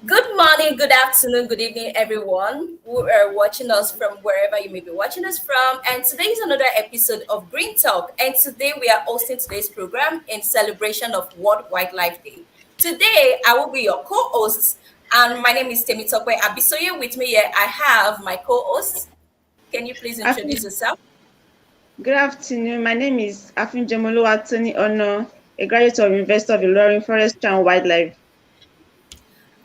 Good morning, good afternoon, good evening, everyone who are watching us from wherever you may be watching us from. And today is another episode of Green Talk. And today we are hosting today's program in celebration of World Wildlife Day. Today I will be your co-host, and my name is Temitope Abisoye. With me here, I have my co-host. Can you please introduce Afin- yourself? Good afternoon. My name is Afin Jemolo Atoni Ono, a graduate of University of Ilorin Forestry and Wildlife.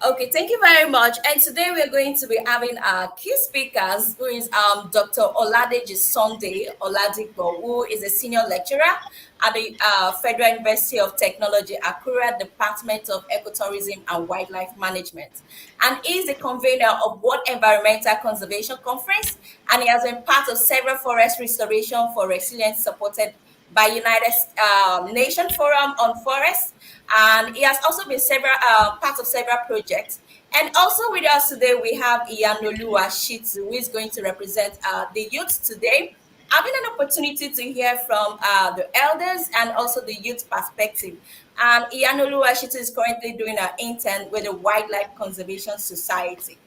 Okay, thank you very much. And today we're going to be having our key speakers, who is Dr. Oladeji Sunday Oladipo, who is a senior lecturer at the Federal University of Technology, Akura Department of Ecotourism and Wildlife Management. And he is the convener of World Environmental Conservation Conference, and he has been part of several forest restoration for resilience supported by United Nations Forum on Forests, and he has also been several part of several projects. And also with us today, we have Iyanolua Shitu, who is going to represent the youth today, having an opportunity to hear from the elders and also the youth perspective. And Iyanolua Shitu is currently doing an intern with the Wildlife Conservation Society.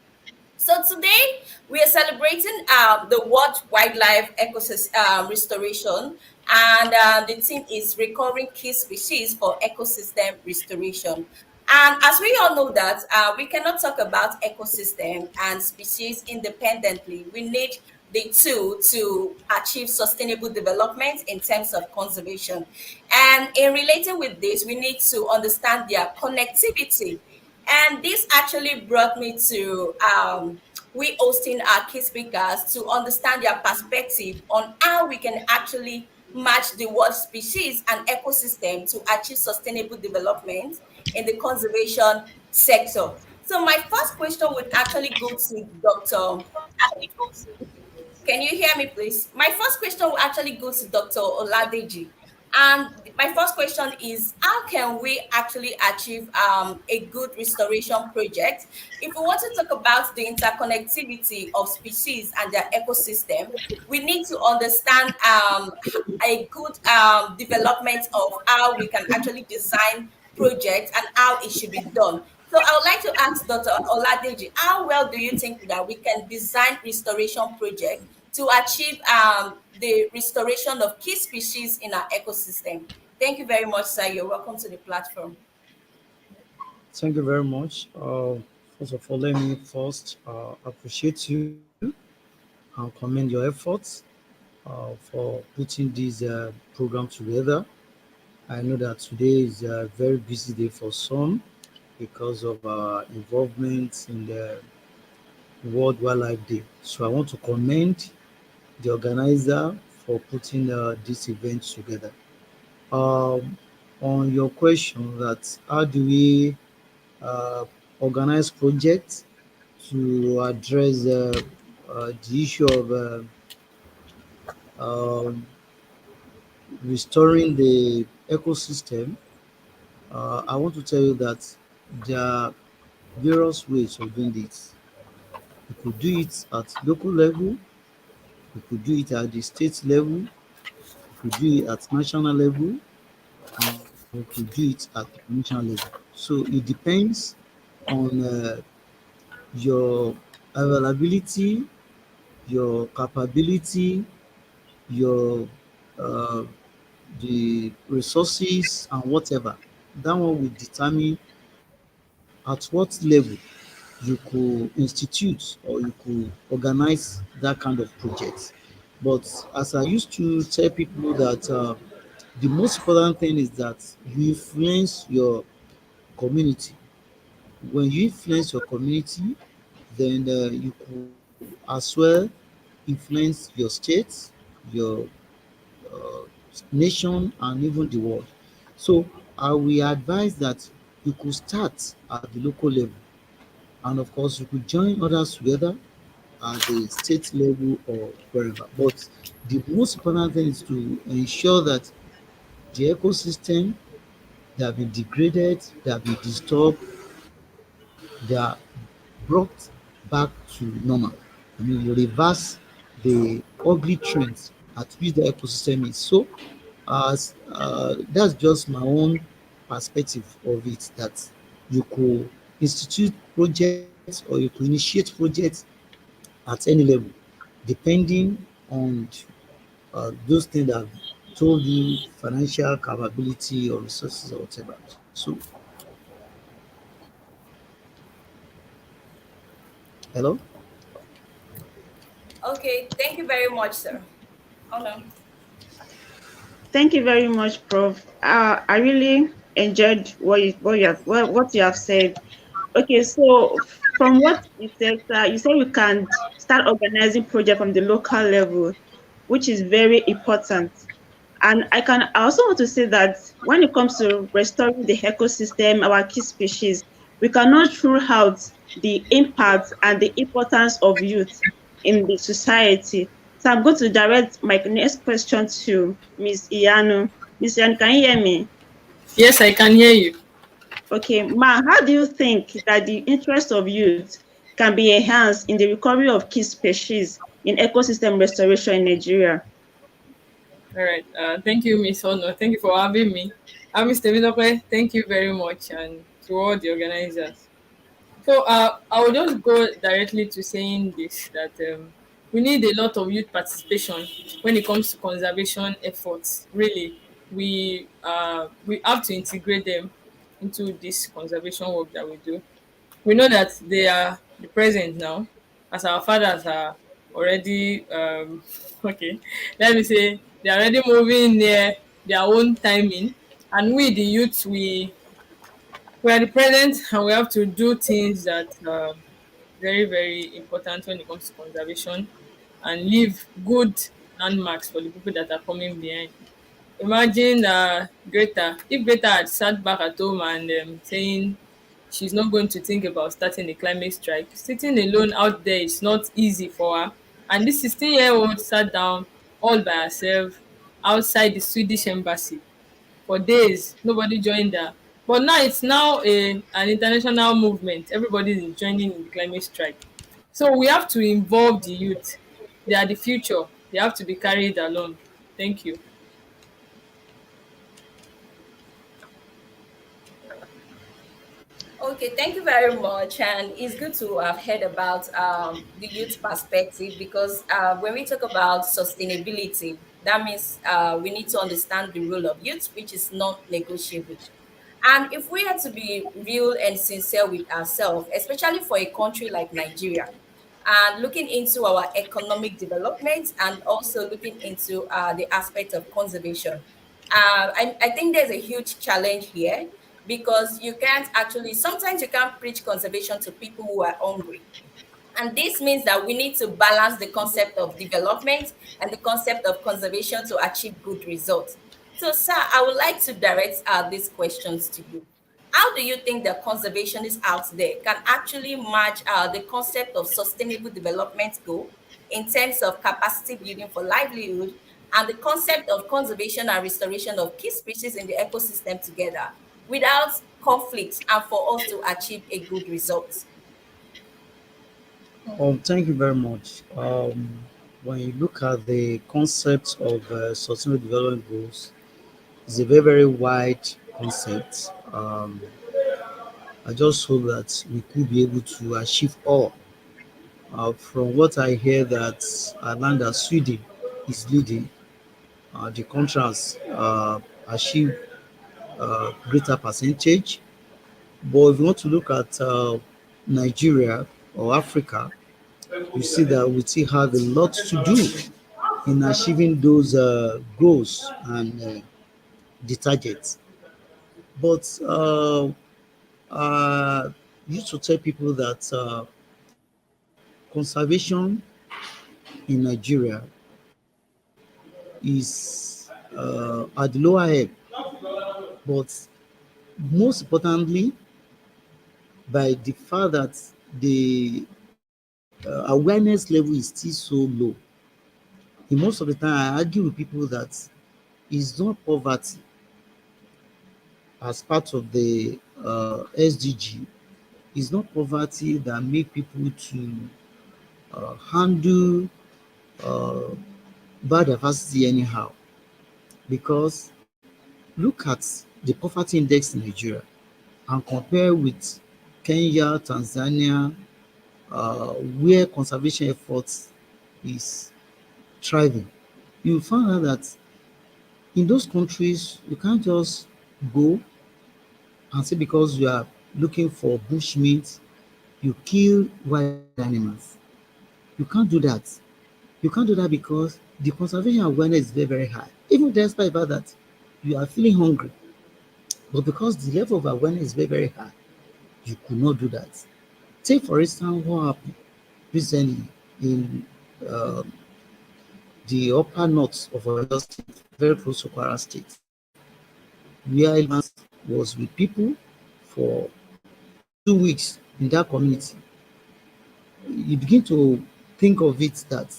So today we are celebrating the World Wildlife Ecosystem Restoration, and the theme is recovering key species for ecosystem restoration. And as we all know that we cannot talk about ecosystem and species independently. We need the two to achieve sustainable development in terms of conservation. And in relating with this, we need to understand their connectivity, and this actually brought me to we hosting our key speakers to understand their perspective on how we can actually match the world species and ecosystem to achieve sustainable development in the conservation sector. So my first question would actually go to Dr. Can you hear me, please? My first question will actually go to Dr. Oladeji. And my first question is, how can we actually achieve a good restoration project? If we want to talk about the interconnectivity of species and their ecosystem, we need to understand a good development of how we can actually design projects and how it should be done. So I would like to ask Dr. Oladeji, how well do you think that we can design restoration projects to achieve the restoration of key species in our ecosystem? Thank you very much, sir. You're welcome to the platform. Thank you very much. First of all, let me first appreciate you and commend your efforts for putting this program together. I know that today is a very busy day for some because of our involvement in the World Wildlife Day. So I want to commend the organizer for putting this event together. Um, on your question that how do we uh, organize projects to address the issue of um, restoring the ecosystem, I want to tell you that there are various ways of doing this. You could do it at local level, you could do it at the state level, you could do it at national level, and we could do it at international level. So it depends on your availability, your capability, your uh, the resources and whatever. That one will determine at what level you could institute or you could organize that kind of project. But as I used to tell people that the most important thing is that you influence your community. When you influence your community, then you could as well influence your state, your uh, nation, and even the world. So I will advise that you could start at the local level, and of course you could join others together at the state level or wherever. But the most important thing is to ensure that the ecosystem that have been degraded, that have been disturbed, they are brought back to normal. I mean, you reverse the ugly trends at which the ecosystem is. So, that's just my own perspective of it. That you could institute projects or you could initiate projects at any level, depending on those things that I've told you, financial capability or resources or whatever. So, hello? Okay, thank you very much, sir. Oh no. Thank you very much, Prof. I really enjoyed what you have said. Okay, so from what you said, sir, you said we can start organizing project from the local level, which is very important. And I also want to say that when it comes to restoring the ecosystem, our key species, we cannot rule out the impact and the importance of youth in the society. So I'm going to direct my next question to Ms. Iyanu. Ms. Iyanu, can you hear me? Yes, I can hear you. Okay, Ma, how do you think that the interest of youth can be enhanced in the recovery of key species in ecosystem restoration in Nigeria? All right. Thank you, Miss Ono. Thank you for having me. I'm Mr. Minope. Thank you very much, and to all the organizers. So, I will just go directly to saying this that we need a lot of youth participation when it comes to conservation efforts. Really, we have to integrate them into this conservation work that we do. We know that they are the present now, as our fathers are already okay, let me say they're already moving near their own timing, and we the youth, we are the present, and we have to do things that are very very important when it comes to conservation, and leave good landmarks for the people that are coming behind. Imagine Greta. If Greta had sat back at home and saying she's not going to think about starting a climate strike, sitting alone out there is not easy for her. And this 16-year-old sat down all by herself outside the Swedish embassy for days. Nobody joined her. But now it's now an international movement. Everybody is joining in the climate strike. So we have to involve the youth. They are the future. They have to be carried along. Thank you. Okay, thank you very much. And it's good to have heard about the youth perspective because when we talk about sustainability, that means we need to understand the role of youth, which is not negotiable. And if we are to be real and sincere with ourselves, especially for a country like Nigeria, and looking into our economic development and also looking into the aspect of conservation, I think there's a huge challenge here because you can't actually, sometimes you can't preach conservation to people who are hungry. And this means that we need to balance the concept of development and the concept of conservation to achieve good results. So, sir, I would like to direct these questions to you. How do you think that conservationists out there can actually match the concept of sustainable development goal in terms of capacity building for livelihood and the concept of conservation and restoration of key species in the ecosystem together without conflicts and for us to achieve a good result? Thank you very much. When you look at the concept of sustainable development goals, it's a very, very wide concept. I just hope that we could be able to achieve all. From what I hear, that I learned that Sweden is leading. The country has achieved greater percentage. But if you want to look at Nigeria or Africa, you see that we still have a lot to do in achieving those goals and the targets. But used to tell people that conservation in Nigeria is at the lower end, but most importantly, by the fact that the awareness level is still so low. In most of the time, I argue with people that it's not poverty as part of the SDG. It's not poverty that make people to handle uh, biodiversity anyhow. Because look at the poverty index in Nigeria and compare with Kenya, Tanzania, where conservation efforts is thriving, you find out that in those countries you can't just go and say because you are looking for bush meat, you kill wild animals. You can't do that. You can't do that because the conservation awareness is very, very high. Even despite about that, you are feeling hungry, but because the level of awareness is very, very high, you could not do that. Take for instance what happened recently in uh, the upper north of Oyo State, very close to Kwara State, where elephant was with people for 2 weeks in that community. You begin to think of it that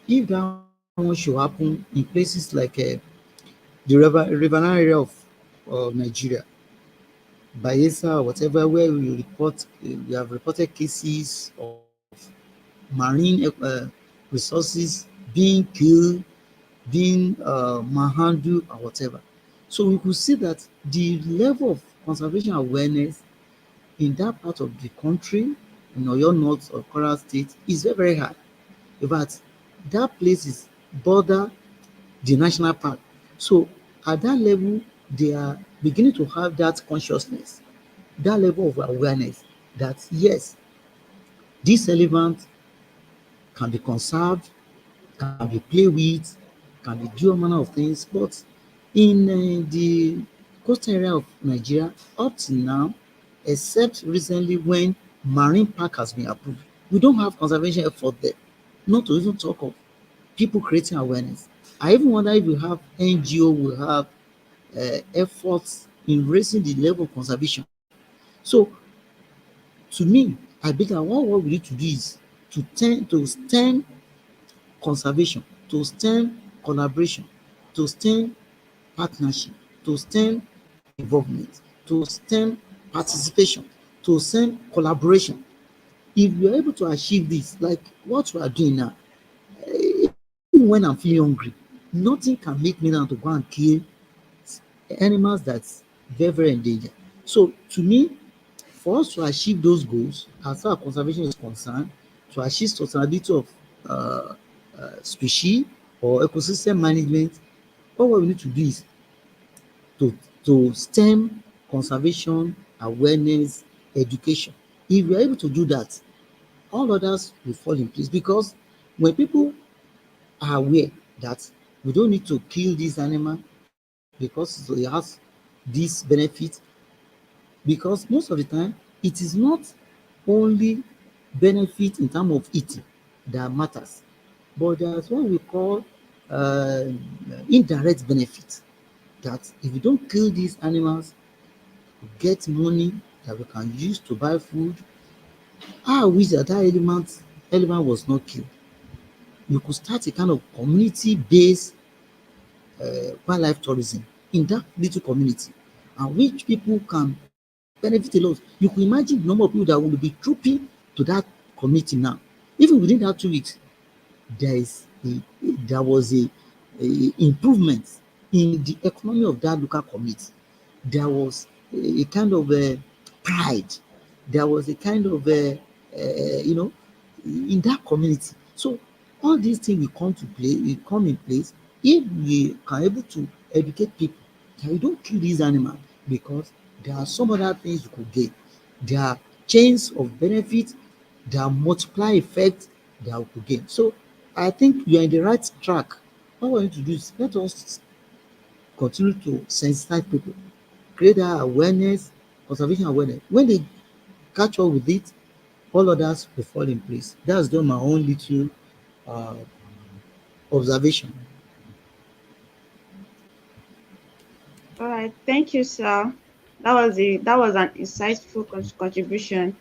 if that one should happen in places like the riverine area of Nigeria, Bayelsa or whatever, where we have reported cases of marine resources being killed, being manhandled or whatever. So we could see that the level of conservation awareness in that part of the country, in Oyo North or Kwara State, is very, very high. In fact, that place is border the national park. So at that level, they are beginning to have that consciousness, that level of awareness that yes, this elephant can be conserved, can be played with, can be do all manner of things. But in the coastal area of Nigeria, up to now, except recently when Marine Park has been approved, we don't have conservation effort there. Not to even talk of people creating awareness. I even wonder if you have NGO will have efforts in raising the level of conservation. So to me, I believe that what we need to do is to stem conservation, to stem collaboration, to stem partnership, to stem involvement, to stem participation, to stem collaboration. If we are able to achieve this, like what we are doing now, even when I'm feeling hungry, nothing can make me now to go and kill animals that's very, very endangered. So to me, for us to achieve those goals, as far as conservation is concerned, to achieve sustainability of uh, species or ecosystem management, all what we need to do is to stem conservation, awareness, education. If we are able to do that, all others will fall in place because when people are aware that we don't need to kill this animal because it has this benefit, because most of the time it is not only benefit in terms of eating that matters, but there's what we call uh, indirect benefit. That if you don't kill these animals, you get money that we can use to buy food. I wish that elephant was not killed. You could start a kind of community-based wildlife tourism in that little community, and which people can benefit a lot. You can imagine the number of people that will be trooping to that community now. Even within that 2 weeks, there is there was a improvement in the economy of that local community. There was a kind of pride. There was a kind of in that community. So all these things will come to play, will come in place if we are able to educate people that you don't kill these animals because there are some other things you could gain. There are chains of benefit, there are multiply effect that we could gain. So I think we are in the right track. What we need to do is let us continue to sensitize people, create that awareness, conservation awareness. When they catch up with it, all others will fall in place. That's just my own little uh, observation. All right, thank you, sir. That was an insightful contribution.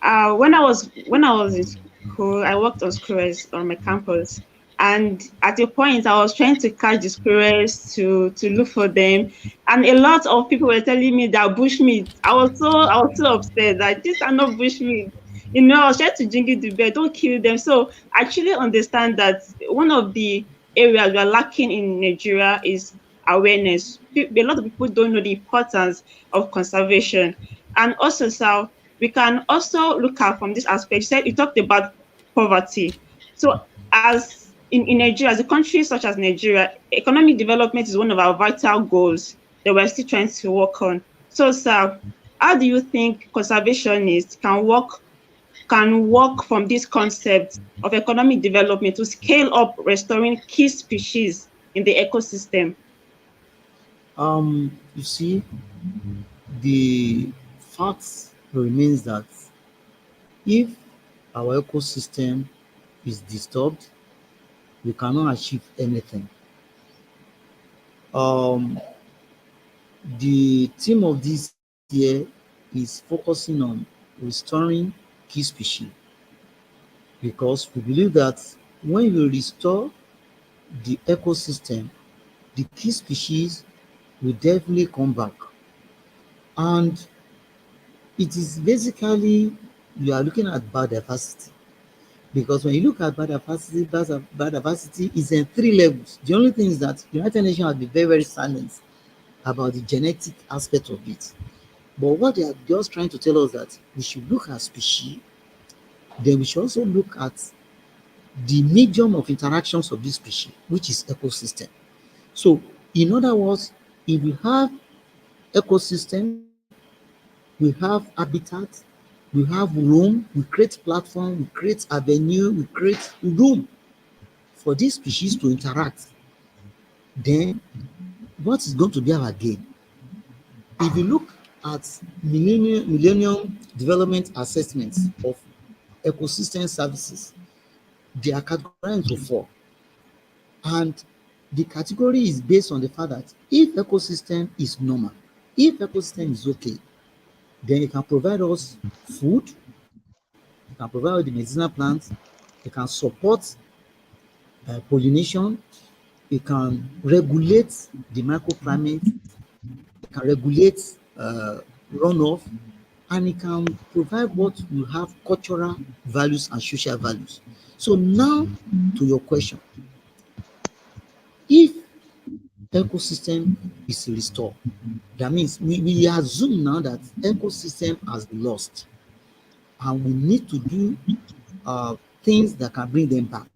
When I was in school, I worked on squirrels on my campus, and at a point, I was trying to catch the squirrels to look for them, and a lot of people were telling me that bushmeat. I was so upset that these are not bushmeat. I was trying to jingle the bell, don't kill them. So I actually understand that one of the areas we are lacking in Nigeria is awareness. A lot of people don't know the importance of conservation, and also, sir, we can also look at from this aspect. You talked about poverty. So as in Nigeria, as a country such as Nigeria, economic development is one of our vital goals that we're still trying to work on. So, sir, how do you think conservationists can work from this concept of economic development to scale up restoring key species in the ecosystem? You see, the fact remains that if our ecosystem is disturbed, we cannot achieve anything. Um, the theme of this year is focusing on restoring key species because we believe that when you restore the ecosystem, the key species will definitely come back. And it is basically you are looking at biodiversity because when you look at biodiversity is in three levels. The only thing is that the United Nations has been very, very silent about the genetic aspect of it. But what they are just trying to tell us that we should look at species, then we should also look at the medium of interactions of this species, which is ecosystem. So, in other words, if we have ecosystem, we have habitat, we have room, we create platform, we create avenue, we create room for these species to interact, then what is going to be our gain? If you look at millennium development assessments of ecosystem services, they are categorized into four. And the category is based on the fact that if ecosystem is normal, if ecosystem is okay, then it can provide us food, it can provide us the medicinal plants, it can support pollination, it can regulate the microclimate, it can regulate runoff, and it can provide what you have cultural values and social values. So now to your question, if ecosystem is restored, that means we assume now that ecosystem has been lost and we need to do things that can bring them back.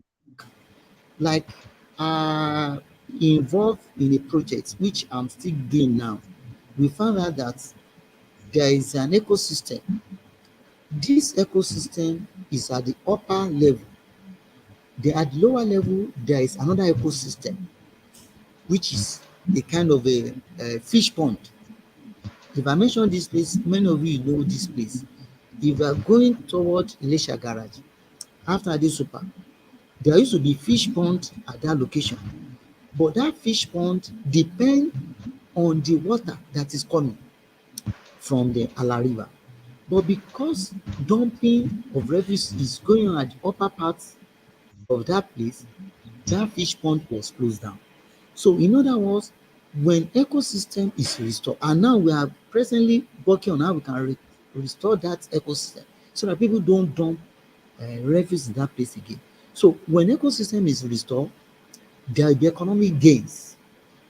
Like involved in a project which I'm still doing now, we found out that there is an ecosystem. This ecosystem is at the upper level. Then at the lower level, there is another ecosystem, which is a kind of a fish pond. If I mention this place, many of you know this place. If you are going toward Elisha Garage, after this super, there used to be fish pond at that location. But that fish pond depends on the water that is coming from the Ala River. But because dumping of refuse is going on at the upper part of that place, that fish pond was closed down. So in other words, when ecosystem is restored, and now we are presently working on how we can restore that ecosystem so that people don't dump refuse in that place again. So when ecosystem is restored, there will be economic gains.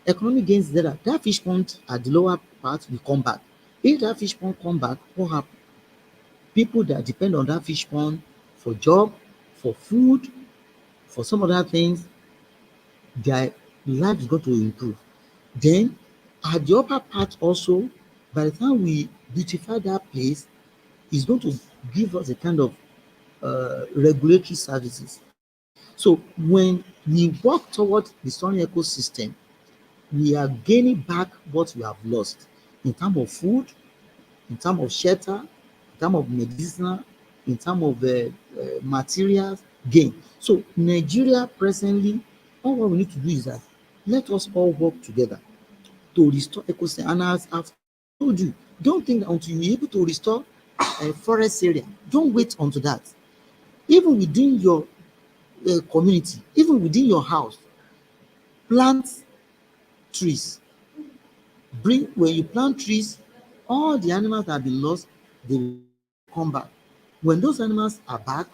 Economic gains that fish pond at the lower part will come back. If that fish pond come back, what happen? People that depend on that fish pond for job, for food, for some other things, their life is going to improve. Then at the upper part also, by the time we beautify that place, it's going to give us a kind of regulatory services. So when we work towards restoring ecosystem, we are gaining back what we have lost in terms of food, in terms of shelter, in terms of medicinal, in terms of materials gain. So Nigeria presently, all what we need to do is that let us all work together to restore ecosystem. And as I've told you, don't think that until you're able to restore a forest area, don't wait until that. Even within your community, even within your house, plant trees. When you plant trees, all the animals that have been lost, they will come back. When those animals are back,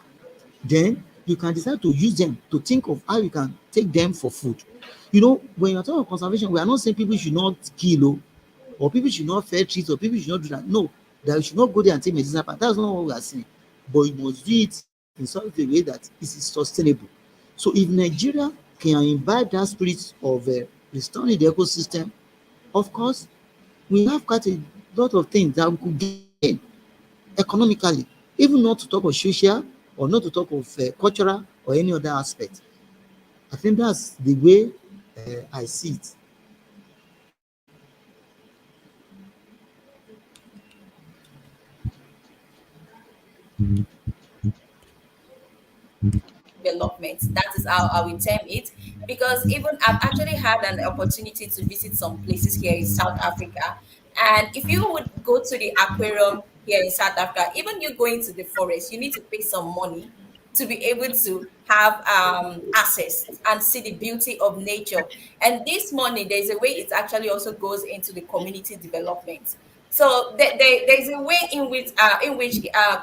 then you can decide to use them to think of how you can take them for food. You know, when you're talking about conservation, we are not saying people should not kill or people should not fell trees or people should not do that. No, That you should not go there and take medicinal plant. That's not what we are saying. But you must do it in such a way that it is sustainable. So if Nigeria can imbibe that spirit of restoring the ecosystem, of course, we have quite a lot of things that we could gain economically, even not to talk of social or not to talk of cultural or any other aspect. I think that's the way I see it. Development. That is how I will term it. Because even I've actually had an opportunity to visit some places here in South Africa. And if you would go to the aquarium here in South Africa, even you going to the forest, you need to pay some money to be able to have access and see the beauty of nature. And this money, there's a way it actually also goes into the community development. So there's a way in which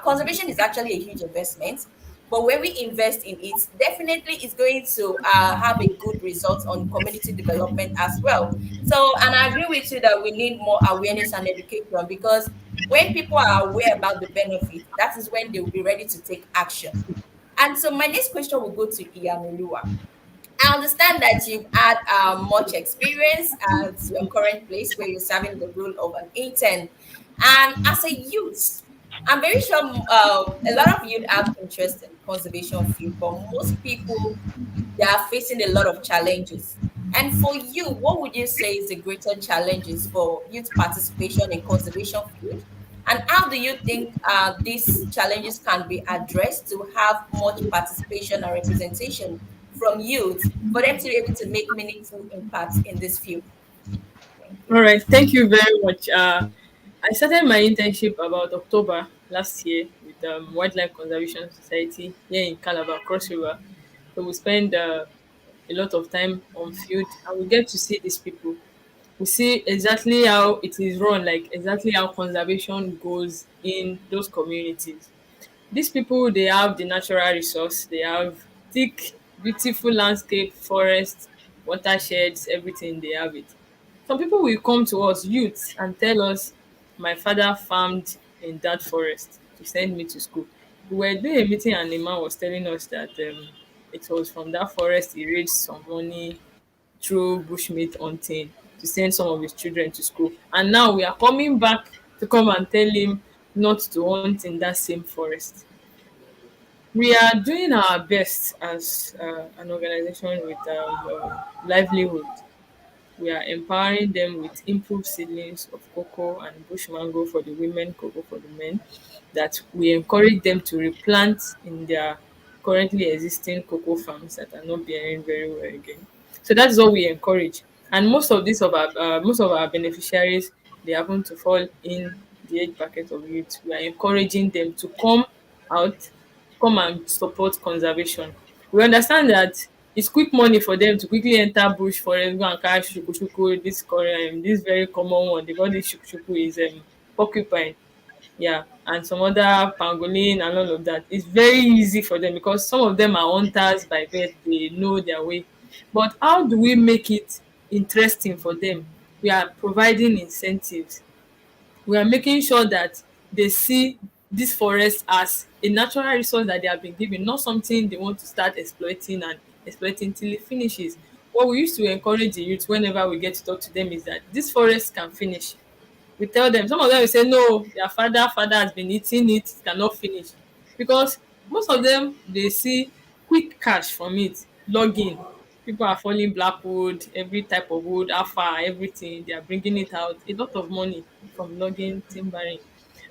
conservation is actually a huge investment, but when we invest in it, definitely it's going to have a good result on community development as well. So, and I agree with you that we need more awareness and education, because when people are aware about the benefit, that is when they will be ready to take action. And so my next question will go to Iyanolua. I understand that you've had much experience at your current place where you're serving the role of an intern. And as a youth, I'm very sure a lot of youth have interest in conservation field, but most people, they are facing a lot of challenges. And for you, what would you say is the greater challenges for youth participation in conservation field? And how do you think these challenges can be addressed to have much participation and representation from youth for them to be able to make meaningful impact in this field? Thank you. All right, thank you very much. I started my internship about October last year with Wildlife Conservation Society here in Calabar, Cross River. So we spend a lot of time on field, and we get to see these people. We see exactly how it is run, like exactly how conservation goes in those communities. These people, they have the natural resource, they have thick, beautiful landscape, forests, watersheds, everything, they have it. Some people will come to us, youths, and tell us, my father farmed in that forest to send me to school. We were doing a meeting and the man was telling us that it was from that forest he raised some money through bushmeat hunting to send some of his children to school. And now we are coming back to come and tell him not to hunt in that same forest. We are doing our best as an organization with livelihood. We are empowering them with improved seedlings of cocoa and bush mango for the women, cocoa for the men, that we encourage them to replant in their currently existing cocoa farms that are not bearing very well again. So that is what we encourage. And most of our beneficiaries, they happen to fall in the age bracket of youth. We are encouraging them to come out, come and support conservation. We understand that it's quick money for them to quickly enter bush forest, go and catch shukushuku, this Korean, this very common one. They call this shukushuku is porcupine, yeah, and some other pangolin and all of that. It's very easy for them because some of them are hunters by birth, they know their way. But how do we make it interesting for them? We are providing incentives. We are making sure that they see this forest as a natural resource that they have been given, not something they want to start exploiting and exploiting till it finishes. What we used to encourage the youth whenever we get to talk to them is that this forest can finish. We tell them, some of them will say no, their father has been eating it, it cannot finish, because most of them, they see quick cash from it. Logging, people are falling black wood, every type of wood, alpha, everything, they are bringing it out, a lot of money from logging, timbering.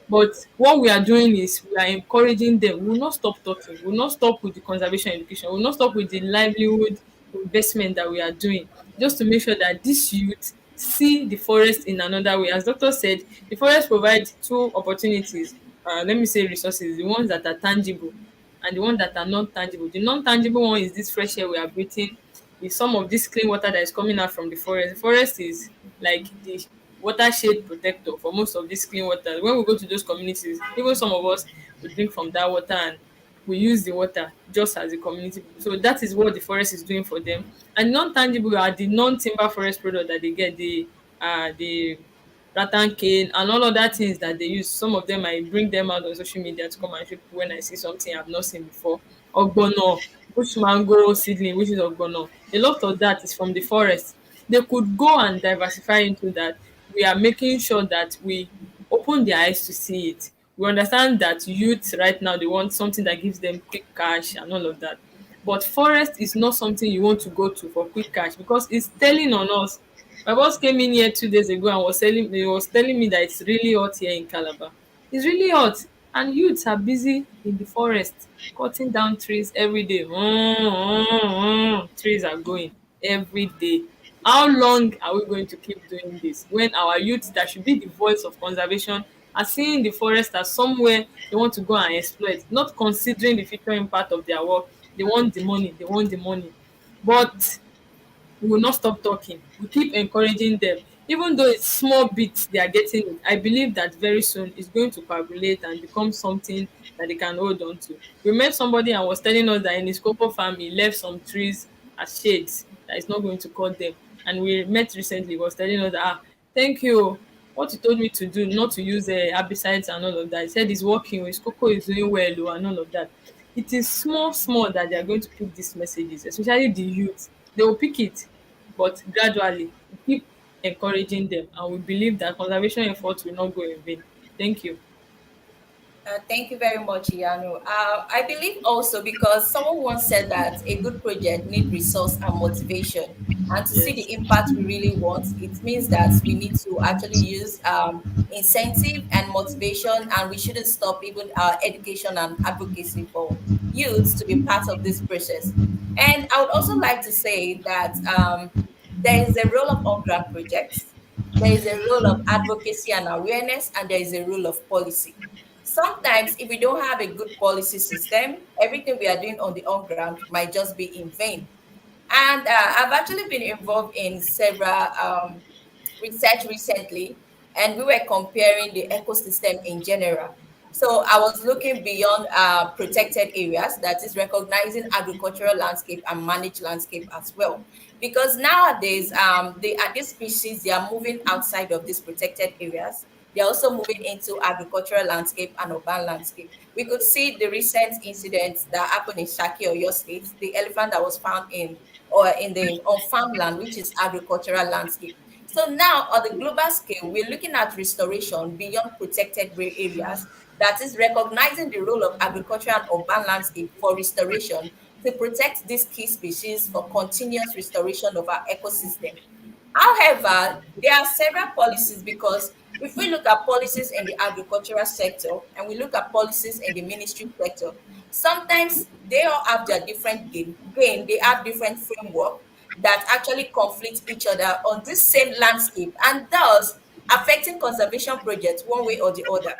But what we are doing is we are encouraging them. We will not stop talking. We will not stop with the conservation education. We will not stop with the livelihood investment that we are doing, just to make sure that these youth see the forest in another way. As doctor said, the forest provides two opportunities. Let me say resources, the ones that are tangible and the ones that are not tangible. The non-tangible one is this fresh air we are breathing, is some of this clean water that is coming out from the forest. The forest is like the watershed protector for most of this clean water. When we go to those communities, even some of us we drink from that water and we use the water just as a community. So that is what the forest is doing for them. And non-tangible are the non-timber forest product that they get, the rattan cane, and all other things that they use. Some of them I bring them out on social media to come and show people when I see something I've not seen before. Ogbono, bush mango seedling, which is ogbono. A lot of that is from the forest. They could go and diversify into that. We are making sure that we open their eyes to see it. We understand that youth right now, they want something that gives them quick cash and all of that. But forest is not something you want to go to for quick cash, because it's telling on us. My boss came in here 2 days ago and was telling me that it's really hot here in Calabar. It's really hot, and youths are busy in the forest cutting down trees every day. Trees are going every day. How long are we going to keep doing this when our youth, that should be the voice of conservation, are seeing the forest as somewhere they want to go and exploit, not considering the future impact of their work? They want the money, they want the money. But we will not stop talking. We keep encouraging them. Even though it's small bits they are getting it, I believe that very soon it's going to coagulate and become something that they can hold on to. We met somebody and was telling us that in his cocoa farm he left some trees as shades, that is not going to cut them. And we met recently, he was telling us that, thank you. What you told me to do, not to use herbicides and all of that. He said he's working, his cocoa is doing well, and all of that. It is small, small that they are going to pick these messages, especially the youth. They will pick it, but gradually we keep encouraging them, and we believe that conservation efforts will not go in vain. Thank you. Thank you very much, Iyanu. I believe also because someone once said that a good project needs resource and motivation. And to see Yes. the impact we really want, it means that we need to actually use incentive and motivation, and we shouldn't stop even our education and advocacy for youths to be part of this process. And I would also like to say that there is a role of on-ground projects, there is a role of advocacy and awareness, and there is a role of policy. Sometimes, if we don't have a good policy system, everything we are doing on the on ground might just be in vain. And I've actually been involved in several research recently, and we were comparing the ecosystem in general. So I was looking beyond protected areas, that is recognizing agricultural landscape and managed landscape as well. Because nowadays, these species, they are moving outside of these protected areas. They're also moving into agricultural landscape and urban landscape. We could see the recent incidents that happened in Shaki, Oyo State, the elephant that was found in or in the on farmland, which is agricultural landscape. So now on the global scale, we're looking at restoration beyond protected areas, that is recognizing the role of agriculture and urban landscape for restoration to protect these key species for continuous restoration of our ecosystem. However, there are several policies because if we look at policies in the agricultural sector and we look at policies in the ministry sector, sometimes they all have their different gain, they have different framework that actually conflict each other on this same landscape and thus affecting conservation projects one way or the other.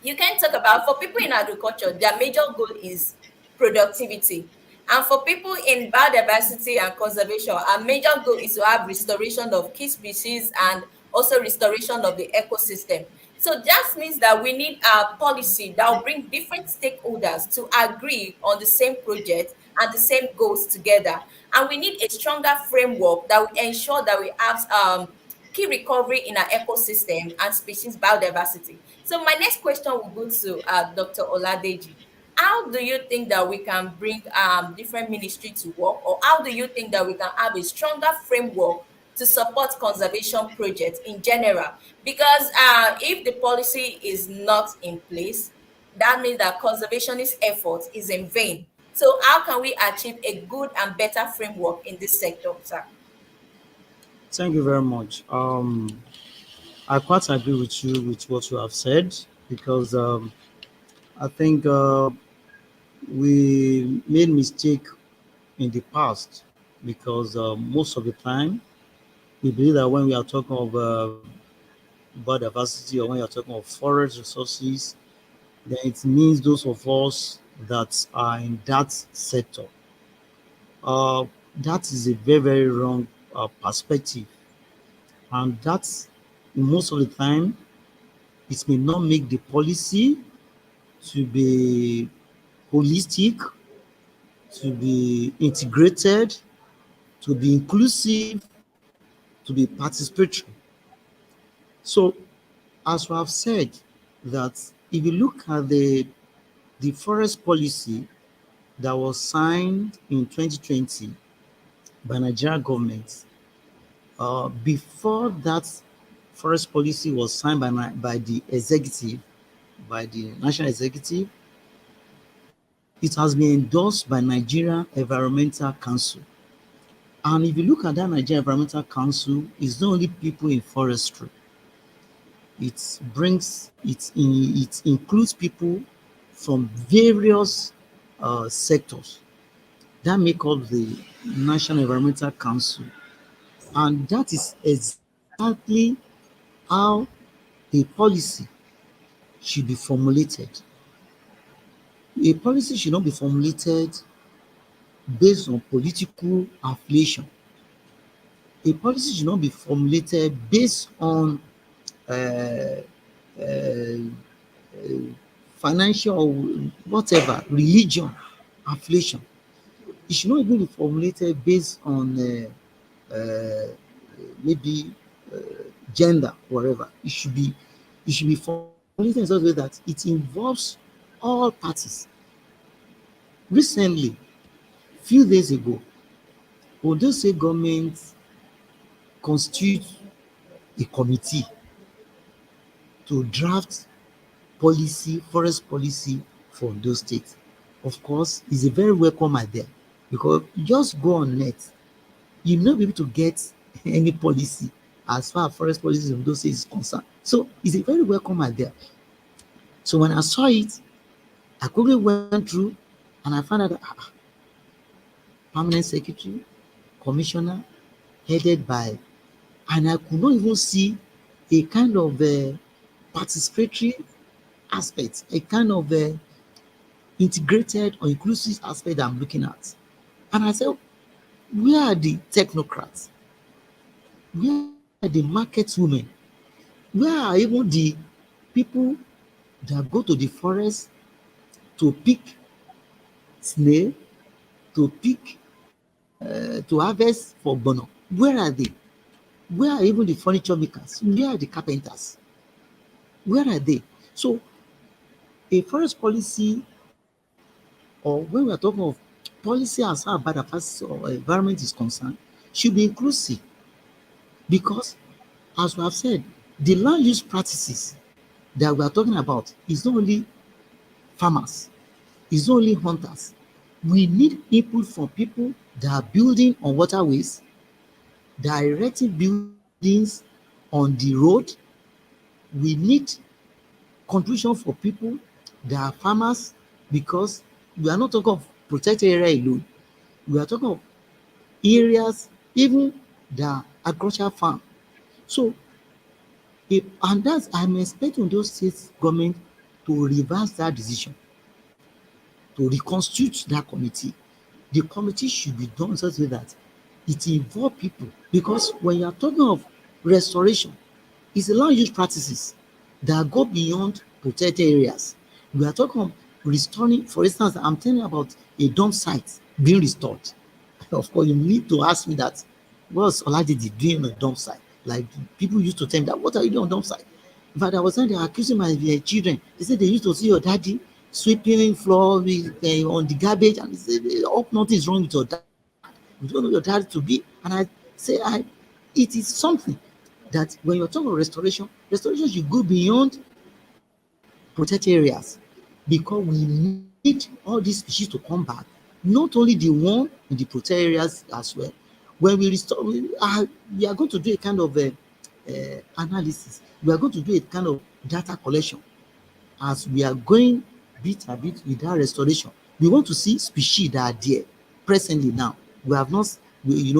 You can talk about, for people in agriculture, their major goal is productivity. And for people in biodiversity and conservation, our major goal is to have restoration of key species and also restoration of the ecosystem. So that means that we need a policy that will bring different stakeholders to agree on the same project and the same goals together. And we need a stronger framework that will ensure that we have key recovery in our ecosystem and species biodiversity. So my next question will go to Dr. Oladeji. How do you think that we can bring different ministry to work, or how do you think that we can have a stronger framework to support conservation projects in general? Because if the policy is not in place, that means that conservationist effort is in vain. So how can we achieve a good and better framework in this sector, sir? Thank you very much. I quite agree with you with what you have said because I think we made mistake in the past because most of the time we believe that when we are talking of biodiversity or when you're talking of forest resources, then it means those of us that are in that sector. Uh, that is a very, very wrong perspective. And that's most of the time, it may not make the policy to be holistic, to be integrated, to be inclusive, to be participatory. So as we have said, that if you look at the forest policy that was signed in 2020 by Nigeria government, before that forest policy was signed by the executive, by the national executive, it has been endorsed by Nigeria Environmental Council. And if you look at that Nigeria Environmental Council, it's not only people in forestry. It includes people from various sectors that make up the National Environmental Council. And that is exactly how a policy should be formulated. A policy should not be formulated based on political affiliation. A policy should not be formulated based on uh, uh, financial or whatever, religion, affiliation. It should not even be formulated based on maybe uh, gender, whatever. It should be formulated in such a way that it involves all parties. Recently, few days ago, Ondo State government constitute a committee to draft policy, forest policy for those states. Of course, it's a very welcome idea because you just go on net, you will not be able to get any policy as far as forest policies in those states is concerned. So it's a very welcome idea. So when I saw it, I quickly went through and I found out that permanent secretary, commissioner, headed by, and I could not even see a kind of participatory aspect, a kind of integrated or inclusive aspect that I'm looking at. And I said, where are the technocrats? Where are the market women? Where are even the people that go to the forest to pick snail, to pick, to harvest for bono? Where are they? Where are even the furniture makers? Where are the carpenters? Where are they? So a forest policy, or when we are talking of policy as far as biodiversity or environment is concerned, should be inclusive because, as we have said, the land use practices that we are talking about is not only farmers, it's not only hunters. We need input from people that are building on waterways, that are erecting buildings on the road. We need contribution for people that are farmers because we are not talking of protected area alone. We are talking of areas even that are agricultural farm. So and that's, I'm expecting those states government to reverse that decision, to reconstitute that committee. The committee should be done such a way that it involve people because when you are talking of restoration, it's a land use practices that go beyond protected areas. We are talking of restoring, for instance, I'm telling you about a dump site being restored. Of course, you need to ask me that, what's Oladiji doing on a dump site? Like people used to tell me that, what are you doing on dump site? In fact, I was saying they're accusing my children. They said they used to see your daddy sweeping floor with, on the garbage, and they said, hope nothing is wrong with your dad. You don't know your dad to be. And I say, it is something that when you're talking about restoration should go beyond protected areas because we need all these species to come back, not only the one in the protected areas as well. When we restore, we are going to do a kind of analysis. We are going to do a kind of data collection as we are going bit by bit with that restoration. We want to see species that are there presently now. We have not, we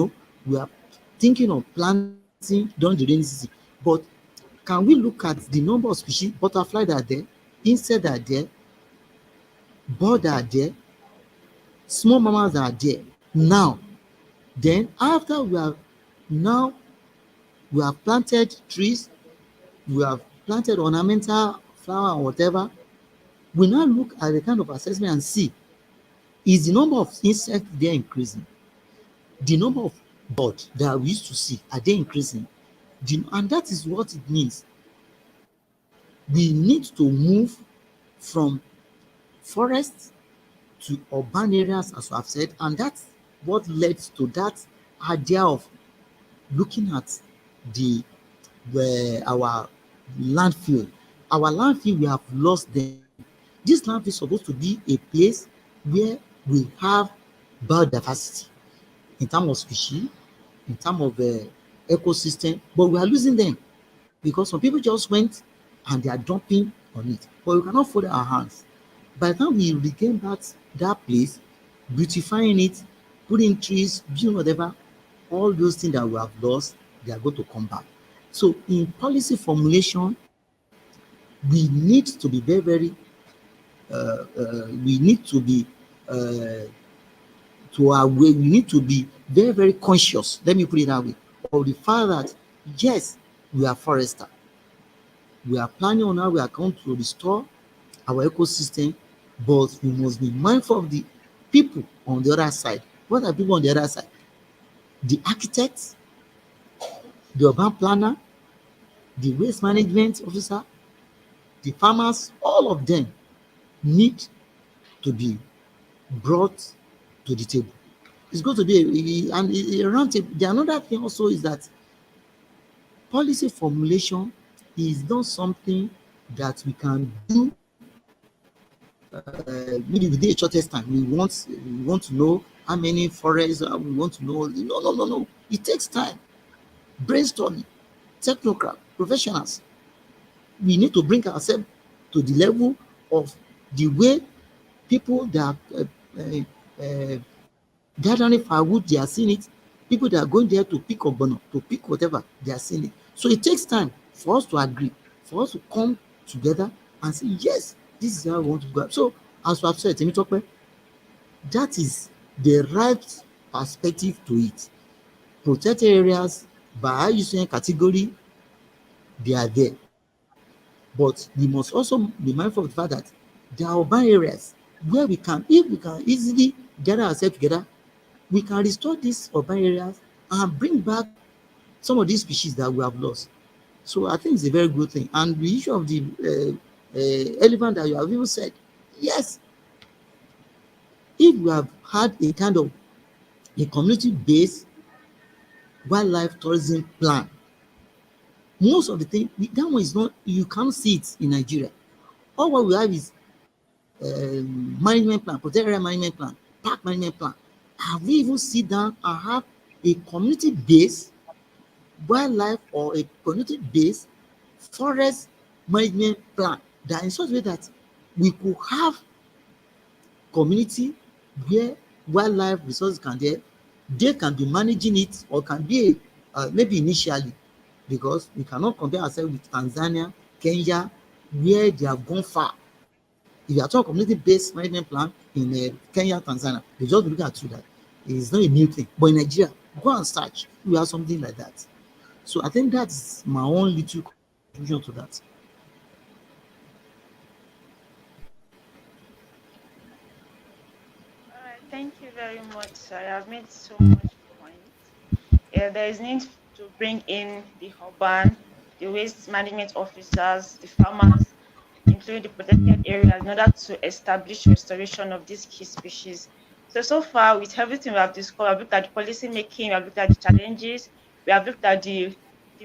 are thinking of planting during the rainy season, but can we look at the number of species, butterfly that are there, insect that are there, bird that are there, small mammals that are there now? Then after we have planted trees, we have planted ornamental flower or whatever, we now look at the kind of assessment and see, is the number of insects there increasing? The number of birds that we used to see, are they increasing? And that is what it means. We need to move from forests to urban areas, as I've said, and that's what led to that idea of looking at the our landfill. Our landfill, we have lost them. This landfill is supposed to be a place where we have biodiversity in terms of species, in terms of ecosystem, but we are losing them because some people just went and they are dumping on it. But we cannot fold our hands. By the time we regain that place, beautifying it, putting trees, doing whatever, all those things that we have lost, they are going to come back. So in policy formulation, we need to be very, very, we need to be uh, to our way, we need to be very, very conscious, let me put it that way, of the fact that yes, we are forester. We are planning on how we are going to restore our ecosystem, but we must be mindful of the people on the other side. What are people on the other side? The architects, the urban planner, the waste management officer, the farmers, all of them need to be brought to the table. It's going to be a round table. The another thing also is that policy formulation is not something that we can do maybe within a shortest time. We want to know how many forests we want to know. No. It takes time. Brainstorming, technocrat, professionals. We need to bring ourselves to the level of the way people that are gathering firewood, they are seeing it. People that are going there to pick up bono, to pick whatever, they are seeing it. So it takes time for us to agree, for us to come together and say, yes, this is how we want to go. So, as we have said, Temitope, that is the right perspective to it. Protected areas, by IUCN category, they are there. But we must also be mindful of the fact that there are urban areas where we can, if we can easily gather ourselves together, we can restore these urban areas and bring back some of these species that we have lost. So I think it's a very good thing. And the issue of the elephant that you have even said, yes, if we have had a kind of a community-based wildlife tourism plan, most of the thing, that one is not, you can't see it in Nigeria. All what we have is management plan, protected area management plan, park management plan. Have we even sit down and have a community-based wildlife or a community-based forest management plan that in such a way that we could have community where wildlife resources can there, they can be managing it, or can be maybe initially, because we cannot compare ourselves with Tanzania, Kenya, where they have gone far. If you are talking community-based management plan in Kenya, Tanzania, they just look at you that it's not a new thing. But in Nigeria, go and search, we have something like that. So I think that's my own little contribution to that. All right, thank you very much. I have made so much points. Yeah, there is need to bring in the urban, the waste management officers, the farmers, including the protected areas, in order to establish restoration of these key species. So far, with everything we have discussed, we've looked at the policy making, we have looked at the challenges, we have looked at the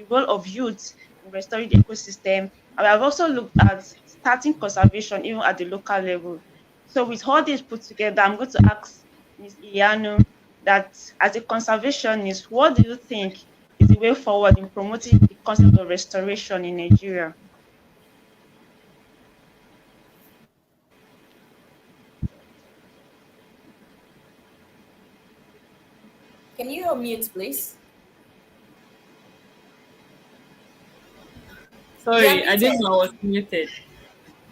role of youth in restoring the ecosystem, and we have also looked at starting conservation even at the local level. So with all this put together, I'm going to ask Ms. Iyanu that as a conservationist, what do you think is the way forward in promoting the concept of restoration in Nigeria? Can you unmute, please? You are Sorry, I didn't muted. know I was muted.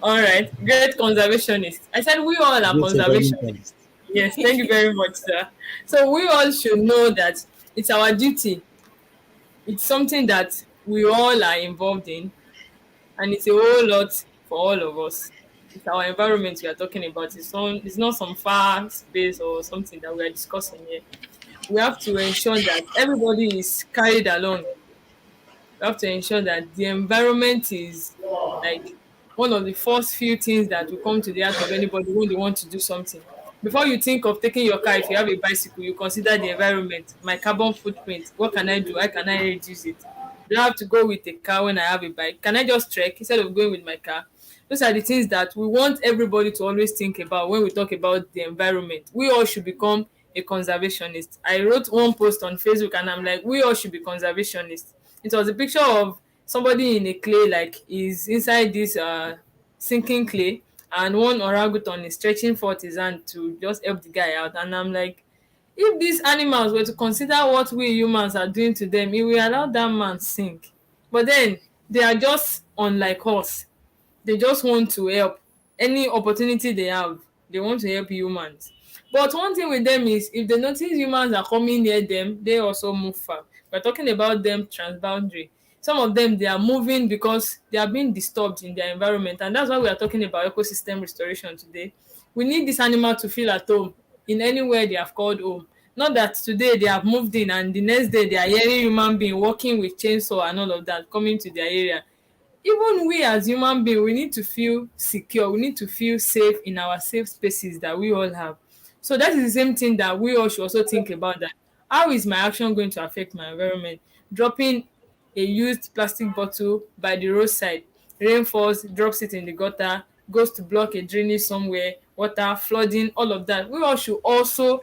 All right, great conservationist. I said we all are Great conservationists. environmentalist. Yes, thank you very much, sir. So we all should know that it's our duty. It's something that we all are involved in, and it's a whole lot for all of us. It's our environment we are talking about. It's not some far space or something that we are discussing here. We have to ensure that everybody is carried along. We have to ensure that the environment is like one of the first few things that will come to the heart of anybody when they want to do something. Before you think of taking your car, if you have a bicycle, you consider the environment, my carbon footprint. What can I do? How can I reduce it? Do I have to go with a car when I have a bike? Can I just trek instead of going with my car? Those are the things that we want everybody to always think about when we talk about the environment. We all should become a conservationist. I wrote one post on Facebook and I'm like, we all should be conservationists. It was a picture of somebody in a clay, like is inside this sinking clay, and one orangutan is stretching forth his hand to just help the guy out. And I'm like, if these animals were to consider what we humans are doing to them, it will allow that man sink. But then they are just unlike us. They just want to help. Any opportunity they have, they want to help humans. But one thing with them is if they notice humans are coming near them, they also move far. We're talking about them transboundary. Some of them, they are moving because they are being disturbed in their environment, and that's why we are talking about ecosystem restoration today. We need this animal to feel at home in anywhere they have called home. Not that today they have moved in and the next day they are hearing human being walking with chainsaw and all of that coming to their area. Even we as human beings, we need to feel secure, we need to feel safe in our safe spaces that we all have. So that is the same thing that we all should also think about, that how is my action going to affect my environment? Dropping a used plastic bottle by the roadside, rain falls, drops it in the gutter, goes to block a drainage somewhere, water flooding, all of that. We all should also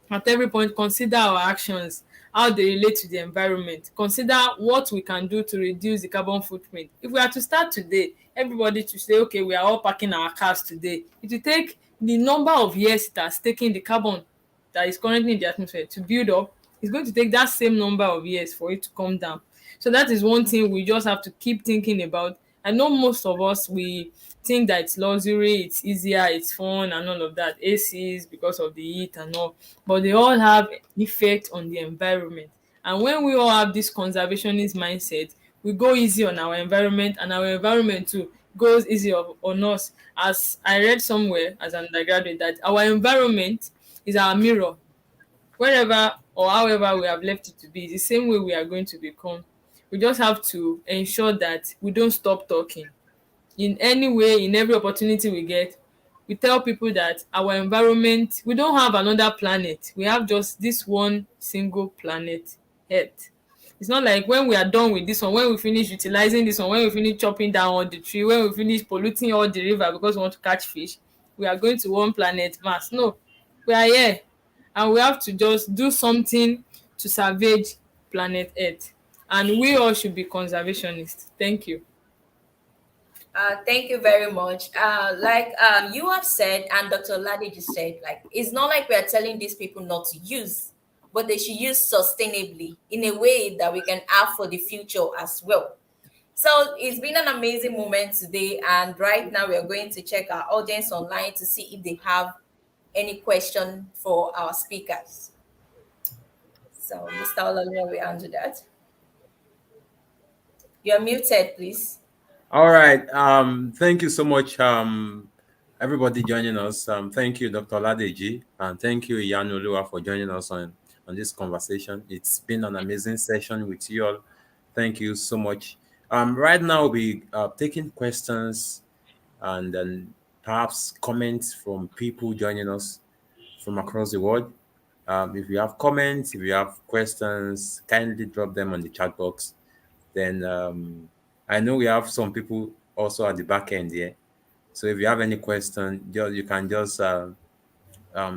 at every point consider our actions, how they relate to the environment, consider what we can do to reduce the carbon footprint. If we are to start today, everybody to say, okay, we are all parking our cars today, it will take the number of years it has taken the carbon that is currently in the atmosphere to build up. It's going to take that same number of years for it to come down. So that is one thing we just have to keep thinking about. I know most of us, we think that it's luxury, it's easier, it's fun and all of that, ACs because of the heat and all, but they all have effect on the environment. And when we all have this conservationist mindset, we go easy on our environment, and our environment too goes easy on us. As I read somewhere as an undergraduate, that our environment is our mirror. Wherever or however we have left it to be, it's the same way we are going to become. We just have to ensure that we don't stop talking in any way, in every opportunity we get. We tell people that our environment, we don't have another planet, we have just this one single planet, Earth. It's not like when we are done with this one, when we finish utilizing this one, when we finish chopping down all the tree, when we finish polluting all the river because we want to catch fish, we are going to one planet Mars. No, we are here, and we have to just do something to salvage planet Earth. And we all should be conservationists. Thank you. Thank you very much. Like you have said, and Dr. Ladi just said, like it's not like we are telling these people not to use, but they should use sustainably in a way that we can have for the future as well. So it's been an amazing moment today, and right now we are going to check our audience online to see if they have any question for our speakers. So, Mr. Ololua will answer that. You're muted, please. All right. Thank you so much, everybody joining us. Thank you, Dr. Ladeji, and thank you, Iyanolua, for joining us on this conversation. It's been an amazing session with you all. Thank you so much. Right now, we'll be taking questions and then perhaps comments from people joining us from across the world. If you have comments, if you have questions, kindly drop them on the chat box. Then I know we have some people also at the back end here. So if you have any question, you can just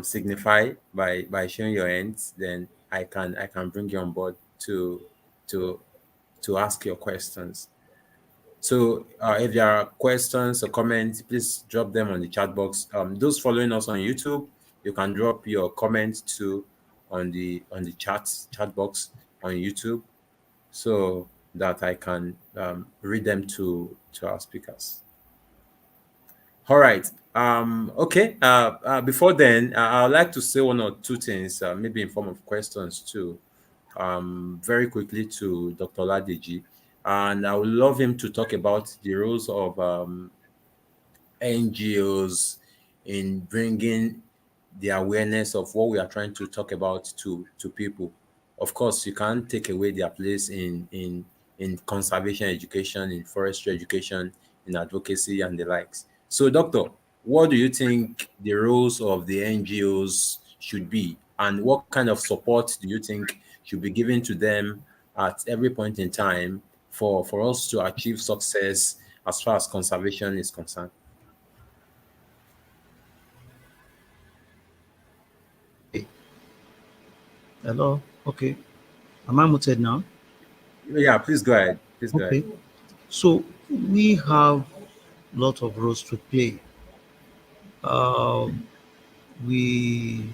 signify by showing your hands. Then I can bring you on board to to ask your questions. So if there are questions or comments, please drop them on the chat box. Those following us on YouTube, you can drop your comments too on the chat box on YouTube, so that I can read them to our speakers. All right. Okay. Before then, I'd like to say one or two things, maybe in form of questions too, very quickly to Dr. Ladeji. And I would love him to talk about the roles of NGOs in bringing the awareness of what we are trying to talk about to people. Of course, you can't take away their place in conservation education, in forestry education, in advocacy and the likes. So, Doctor, what do you think the roles of the NGOs should be, and what kind of support do you think should be given to them at every point in time for us to achieve success as far as conservation is concerned? Hello. Okay. Am I muted now? Yeah, please go ahead. Please go ahead. Okay. So we have lot of roles to play. Um, we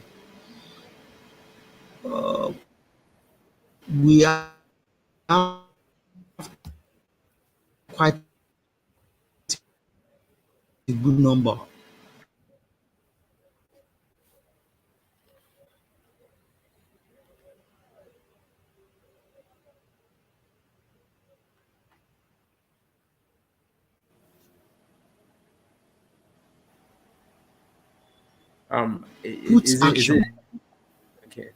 uh, we have quite a good number. Put Is it action. okay?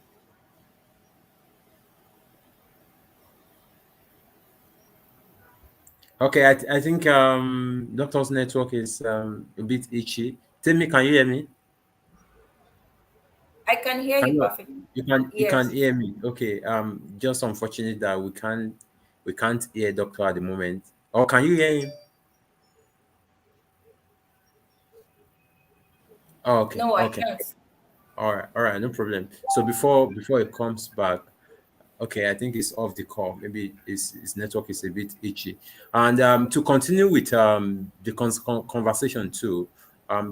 Okay, I think Doctor's network is a bit itchy. Timmy, can you hear me? I can hear Can you you perfectly. you can Yes. hear me? Okay. Just unfortunate that we can't hear Doctor at the moment. Or can you hear him? Oh, okay, No, I okay. can't. All right, no problem. So before it comes back, okay, I think it's off the call. Maybe his network is a bit itchy. And to continue with the conversation too,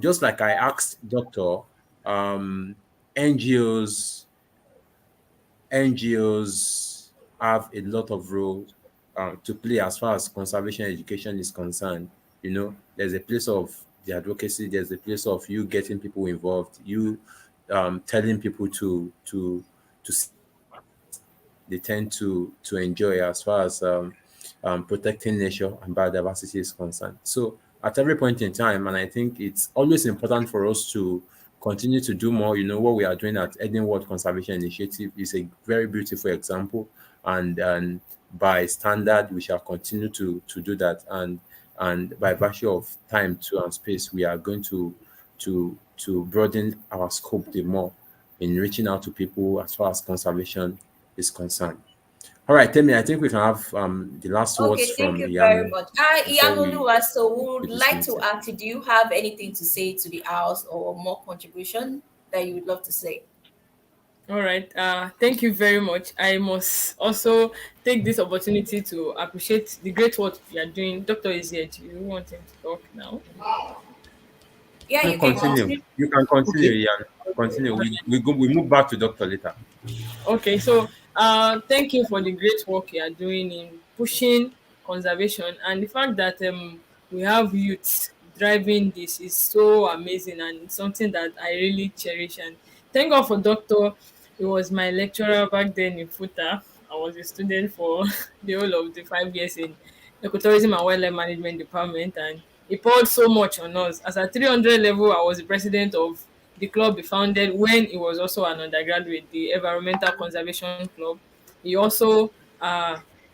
just like I asked Doctor, um, NGOs NGOs have a lot of role to play as far as conservation education is concerned. There's a place of the advocacy. There's a place of you getting people involved. You telling people to they tend to enjoy as far as protecting nature and biodiversity is concerned. So at every point in time, and I think it's always important for us to continue to do more. What we are doing at Eden World Conservation Initiative is a very beautiful example, and by standard, we shall continue to do that. And by virtue of time, to and space, we are going to broaden our scope the more in reaching out to people as far as conservation is concerned. All right, Temi, I think we can have the last words Okay, thank from you very Yano much. before we Iyanoluwa, so we do would this like to meeting. ask you, do you have anything to say to the house or more contribution that you would love to say? All right. Thank you very much. I must also take this opportunity to appreciate the great work you are doing. Doctor is here. Do you want him to talk now? Yeah, No, you can continue. continue. You can continue, Okay. Yan. Continue. We move back to Doctor later. Okay, so thank you for the great work you are doing in pushing conservation, and the fact that we have youths driving this is so amazing and something that I really cherish. And thank God for Doctor. He was my lecturer back then in FUTA. I was a student for the whole of the 5 years in ecotourism and wildlife management department, and he poured so much on us. As a 300 level, I was the president of the club he founded when he was also an undergraduate, the Environmental Conservation Club. He also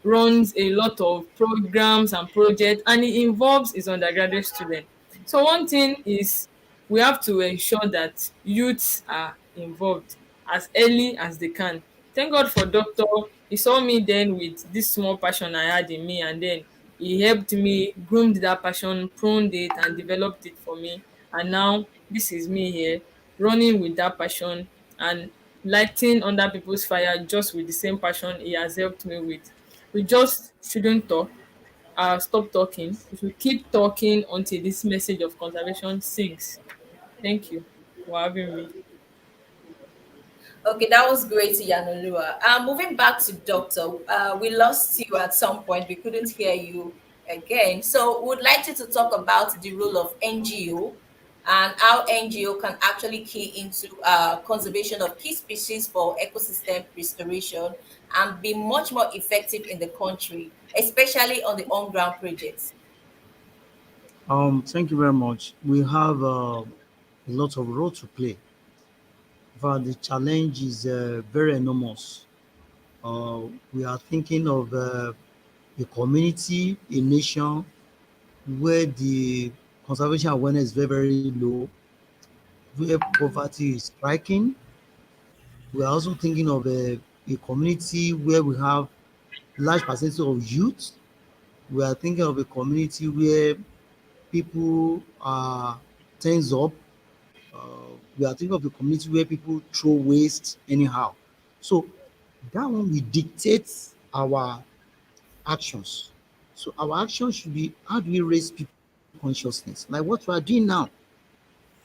runs a lot of programs and projects, and he involves his undergraduate students. So one thing is we have to ensure that youths are involved as early as they can. Thank God for Doctor. He saw me then with this small passion I had in me, and then he helped me, groomed that passion, pruned it, and developed it for me. And now this is me here running with that passion and lighting under people's fire just with the same passion he has helped me with. We just shouldn't stop talking. We should keep talking until this message of conservation sinks. Thank you for having me. Okay, that was great, Iyanoluwa. Moving back to Doctor, we lost you at some point. We couldn't hear you again. So we would like you to talk about the role of NGO and how NGO can actually key into conservation of key species for ecosystem restoration and be much more effective in the country, especially on the on-ground projects. Thank you very much. We have a lot of role to play. But the challenge is very enormous. We are thinking of a community, a nation, where the conservation awareness is very, very low, where poverty is striking. We are also thinking of a community where we have large percentage of youth. We are thinking of a community where people are tense up. We are thinking of a community where people throw waste anyhow. So that one will dictate our actions. So our actions should be, how do we raise people consciousness? Like what we are doing now.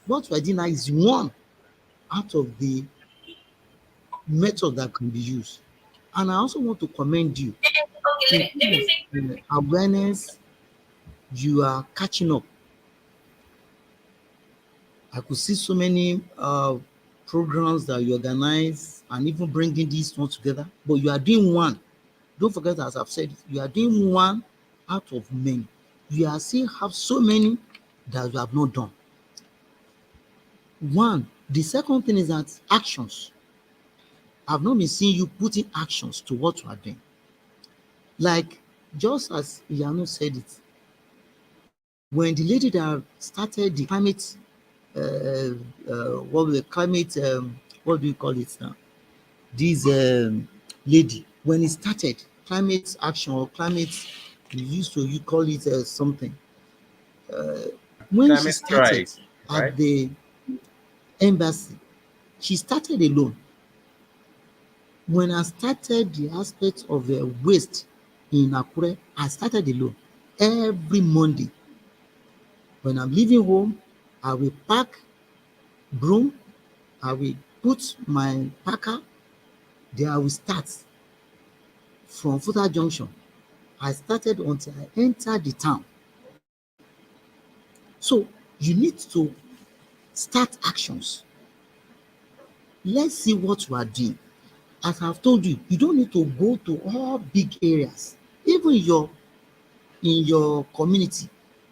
What we are doing now is one out of the method that can be used. And I also want to commend you in terms of awareness. You are catching up. I could see so many programs that you organize and even bringing these ones together, but you are doing one. Don't forget, as I've said, you are doing one out of many. You are still have so many that you have not done. One. The second thing is that actions. I've not been seeing you putting actions to what you are doing. Like, just as Yano said it, when the lady that started the climate, what do you call it now? This lady, when it started, climate action or climate, we used to you call it something. When she Climate started strike, right? at the embassy, she started alone. When I started the aspect of waste in Akure, I started alone. Every Monday, when I'm leaving home, I will pack broom, I will put my packer, then I will start from Futa Junction. I started until I entered the town. So you need to start actions. Let's see what you are doing. As I've told you, you don't need to go to all big areas. Even in your community,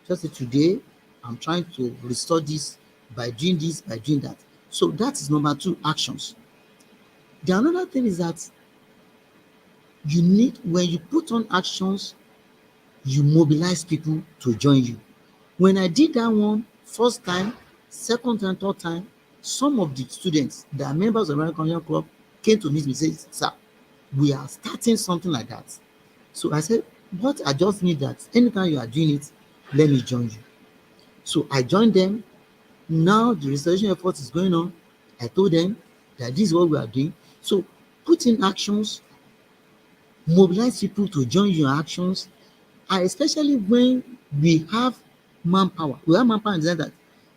just say today I'm trying to restore this, by doing that. So that is number two, actions. The another thing is that you need, when you put on actions, you mobilize people to join you. When I did that one first time, second time, third time, some of the students that are members of American Young Club came to meet me and said, "Sir, we are starting something like that." So I said, "What I just need that anytime you are doing it, let me join you." So I joined them. Now the restoration effort is going on. I told them that this is what we are doing. So put in actions, mobilize people to join your actions, and especially when we have manpower. We have manpower in the sense that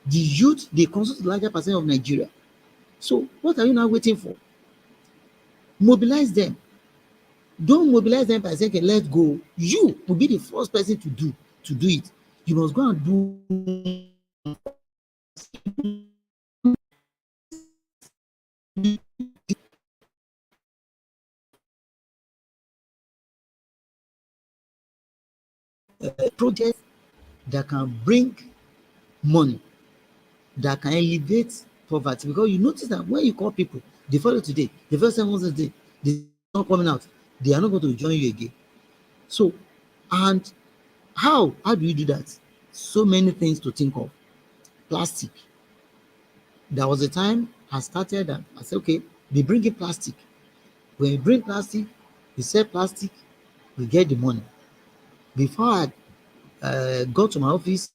the youth, they constitute the larger percent of Nigeria. So what are you now waiting for? Mobilize them. Don't mobilize them by saying, "Okay, let's go." You will be the first person to do it. You must go and do projects that can bring money, that can alleviate poverty. Because you notice that when you call people, they follow today, the first 7 months day, they're not coming out, they are not going to join you again. So, and how do you do that? So many things to think of. Plastic. There was a time I started and I said, okay, they bring in plastic. When you bring plastic, you sell plastic, you get the money. Before I got to my office,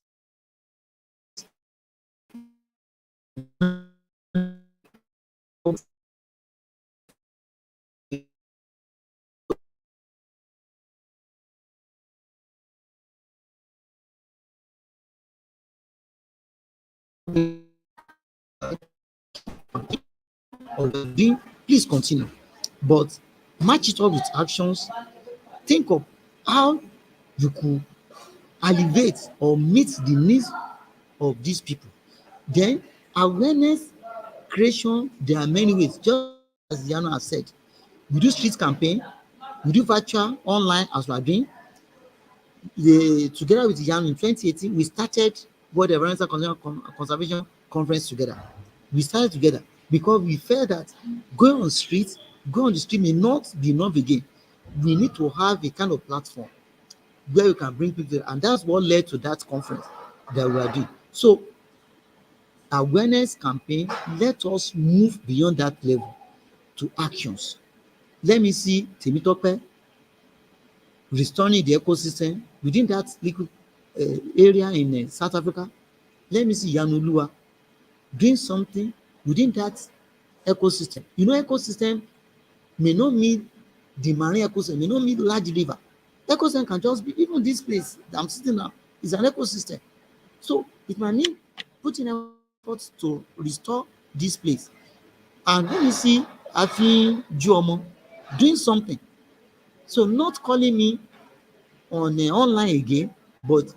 already, please continue. But match it up with actions. Think of how you could alleviate or meet the needs of these people. Then awareness creation, there are many ways. Just as Diana has said, we do street campaign, we do virtual online as we are doing. Together with Yano in 2018, we started World Environmental Conservation Conference together. We started together because we felt that going on the street may not be enough again. We need to have a kind of platform where we can bring people, and that's what led to that conference that we are doing. So awareness campaign, let us move beyond that level to actions. Let me see Temitope restoring the ecosystem within that liquid area in South Africa. Let me see Yanulua doing something within that ecosystem. You know, ecosystem may not mean the marine ecosystem, may not mean large river. Ecosystem can just be, even this place that I'm sitting now is an ecosystem. So it might mean putting efforts to restore this place. And let me see Afi Juomo doing something. So not calling me on online again, but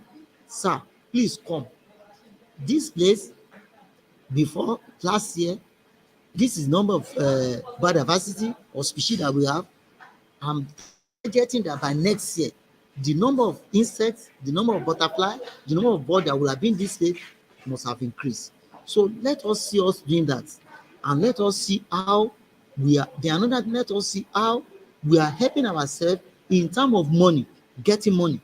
sir, please come. This place before last year, this is number of biodiversity or species that we have. I'm getting that by next year, the number of insects, the number of butterfly, the number of birds that will have been this place must have increased. So let us see us doing that, and let us see how we are. The another, let us see how we are helping ourselves in terms of money, getting money.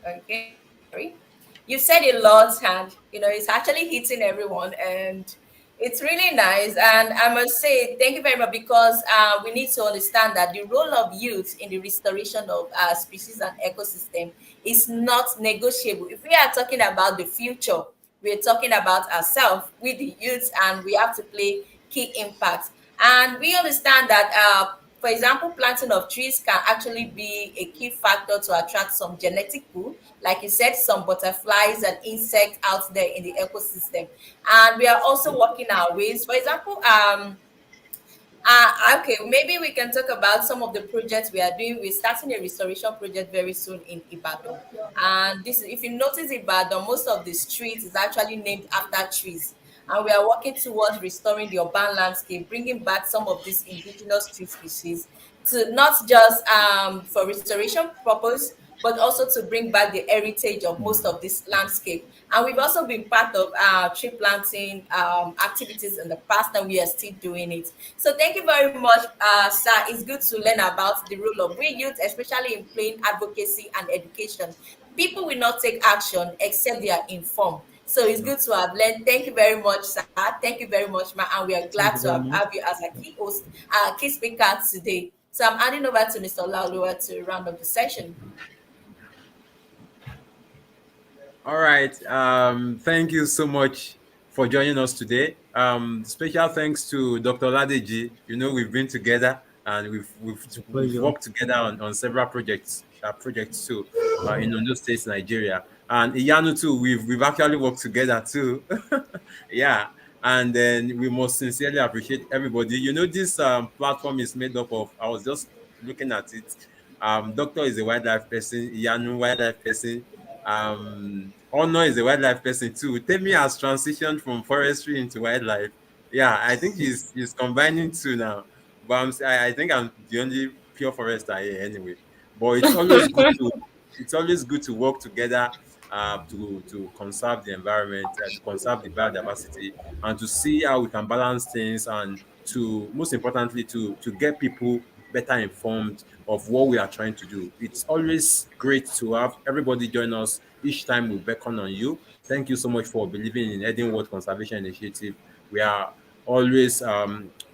Okay. You said a lot, and it's actually hitting everyone, and it's really nice. And I must say thank you very much, because we need to understand that the role of youth in the restoration of species and ecosystem is not negotiable. If we are talking about the future, we're talking about ourselves with the youth, and we have to play key impact. And we understand that for example, planting of trees can actually be a key factor to attract some genetic pool, like you said, some butterflies and insects out there in the ecosystem. And we are also working our ways. For example, okay, maybe we can talk about some of the projects we are doing. We're starting a restoration project very soon in Ibadan. And this, if you notice Ibadan, most of the streets is actually named after trees. And we are working towards restoring the urban landscape, bringing back some of these indigenous tree species to not just for restoration purpose, but also to bring back the heritage of most of this landscape. And we've also been part of tree planting activities in the past, and we are still doing it. So thank you very much, sir. It's good to learn about the role of we youth, especially in plain advocacy and education. People will not take action except they are informed. So it's good to have learned. Thank you very much, sir. Thank you very much, ma. And we are Thank glad you to very have, much. have you as a key host, key speaker today. So I'm handing over to Mr. Laulua to round up the session. All right. Thank you so much for joining us today. Special thanks to Dr. Ladeji. You know, we've been together and we've Pleasure. worked together on several projects too, in Ondo State, Nigeria. And Iyanu too, we've actually worked together too. Yeah. And then we must sincerely appreciate everybody. You know, this platform is made up of, I was just looking at it. Doctor is a wildlife person, Iyanu wildlife person, Honor is a wildlife person too. Temi has transitioned from forestry into wildlife. Yeah, I think he's combining two now. But I think I'm the only pure forester here anyway. But it's always good to work together to conserve the environment, to conserve the biodiversity, and to see how we can balance things, and to most importantly to get people better informed of what we are trying to do. It's always great to have everybody join us each time we beckon on you. Thank you so much for believing in Edinwood Conservation Initiative. We are always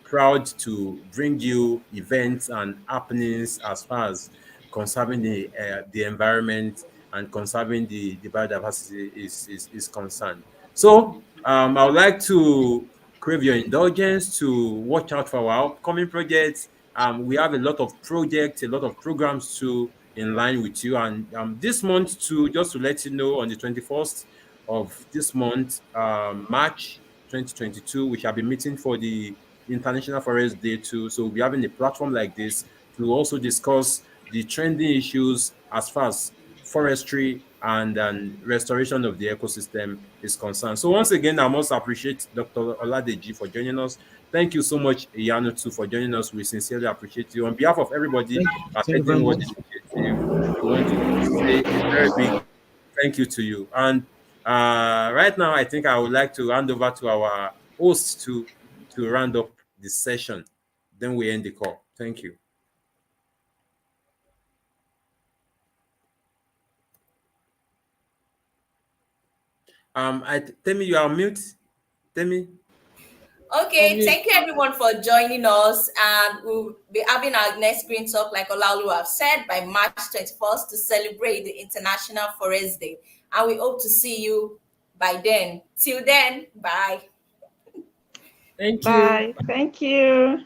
proud to bring you events and happenings as far as conserving the environment and conserving the biodiversity is concerned. So I would like to crave your indulgence to watch out for our upcoming projects. We have a lot of projects, a lot of programs to in line with you. And this month, just to let you know, on the 21st of this month, March 2022, we shall be meeting for the International Forest Day too. So we'll be having a platform like this to also discuss the trending issues as far as forestry and restoration of the ecosystem is concerned. So once again, I must appreciate Dr. Oladeji for joining us. Thank you so much, Iyanu, too, for joining us. We sincerely appreciate you. On behalf of everybody at Thank you very Edinwood much. Initiative, we want to say a very big thank you to you. And right now, I think I would like to hand over to our host to round up the session. Then we end the call. Thank you. Temi, you are mute. Temi. Okay, Unmute. thank you everyone for joining us, and we'll be having our next Green Talk, like Olaolu have said, by March 21st to celebrate the International Forest Day. And we hope to see you by then. Till then, bye. Thank you. Bye. Thank you.